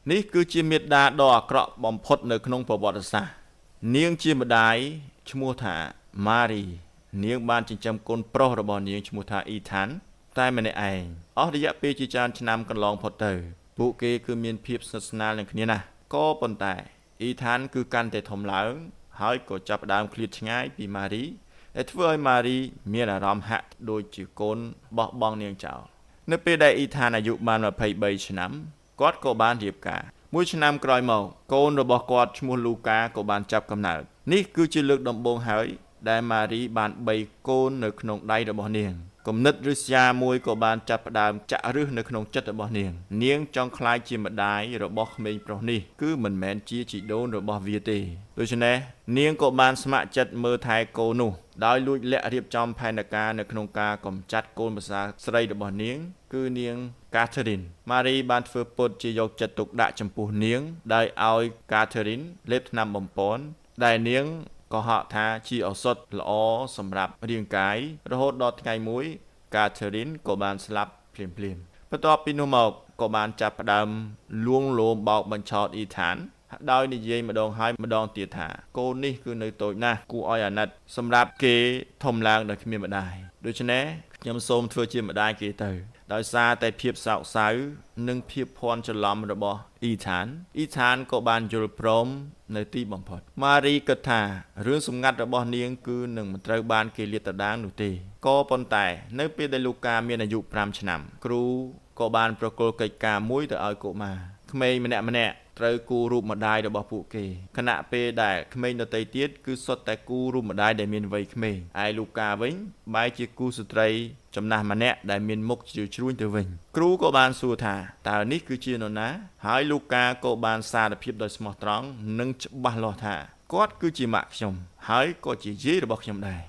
នេះគឺជាមេត្តាដ៏អាក្រក់បំផុតនៅក្នុងប្រវត្តិសាស្ត្រនាងជាម្ដាយឈ្មោះថាម៉ារីនាងបានចិញ្ចឹមកូនប្រុសរបស់នាងឈ្មោះថាអ៊ីថានតែម្នាក់ឯងអស់រយៈពេលជាច្រើនឆ្នាំកន្លងផុតទៅពួកគេគឺមានភាពស្និទ្ធស្នាលនឹងគ្នាណាស់ក៏ប៉ុន្តែអ៊ីថានគឺកាន់តែធំឡើងហើយក៏ចាប់ផ្ដើមឃ្លាតឆ្ងាយពីម៉ារីដែលធ្វើឲ្យម៉ារីមានអារម្មណ៍ហាក់ដូចជាកូនបោះបង់នាងចោលនៅពេលដែលអ៊ីថានអាយុបាន23ឆ្នាំគាត់ក៏បានរៀបការមួយឆ្នាំក្រោយមកកូនរបស់គាត់ឈ្មោះលូកាក៏បានចាប់កំណើតនេះគឺជាលើកដំបូងហើយដែលម៉ារីបានបីកូននៅក្នុងដៃរបស់នាងគំនិតឬស្យាមួយក៏បានចាប់ផ្ដើមចាក់ឫសនៅក្នុងចិត្តរបស់នាងនាងចង់ក្លាយជាម្ដាយរបស់ក្មេងប្រុសនេះគឺមិនមែនជាជីដូនរបស់វាទេដូច្នេះនាងក៏បានស្ម័គ្រចិត្តមើលថែកូននោះដោយលួចលាក់រៀបចំផែនការនៅក្នុងការកម្ចាត់កូនប្រសាស្រីរបស់នាងគឺនាងកាធឺរីនម៉ារីបានធ្វើពុតជាយកចិត្តទុកដាក់ចំពោះនាងដោយឲ្យកាធឺរីនលេបថ្នាំបំពន់ដែលនាងក៏ហៅថាជាឱសថល្អសម្រាប់រាងកាយរហូតដល់ថ្ងៃមួយកាធឺរីនក៏បានស្លាប់ភ្លាមៗបន្ទាប់ពីនោះមកក៏បានចាប់ផ្ដើមលួងលោមបោកបញ្ឆោតអ៊ីថានដោយនិយាយម្ដងហើយម្ដងទៀតថាកូននេះគឺនៅតូចណាស់គួរឲ្យអាណិតសម្រាប់គេធំឡើងដោយគ្មានម្ដាយដូច្នេះខ្ញុំសូមធ្វើជាម្ដាយគេទៅដោយសារតែភាពសោកសៅនិងភាពភ័ន្តច្រឡំរបស់អ៊ីថានក៏បានយល់ព្រមនៅទីបំផុតម៉ារីគិតថារឿងសម្ងាត់របស់នាងគឺនឹងមិនត្រូវបានគេលាតត្រដាងនោះទេក៏ប៉ុន្តែនៅពេលដែលលូកាមានអាយុ5ឆ្នាំគ្រូក៏បានប្រគល់កិច្ចការមួយទៅឲ្យកុមារក្មេងម្នាក់ត្រូវគូររូបម្ដាយរបស់ពួកគេខណៈពេលដែលក្មេងដទៃទៀតគឺសុទ្ធតែគូររូបម្ដាយដែលមានវ័យក្មេងឯលូកាវិញបែរជាគូស្ត្រីចំណាស់ម្នាក់ដែលមានមុខជ្រឿជ្រួញទៅវិញគ្រូក៏បានសួរថាតើនេះគឺជានរណាហើយលូកាក៏បានសារភាពដោយស្មោះត្រង់និងច្បាស់លាស់ថាគាត់គឺជាម៉ាក់ខ្ញុំហើយក៏ជាយាយរបស់ខ្ញុំដែរ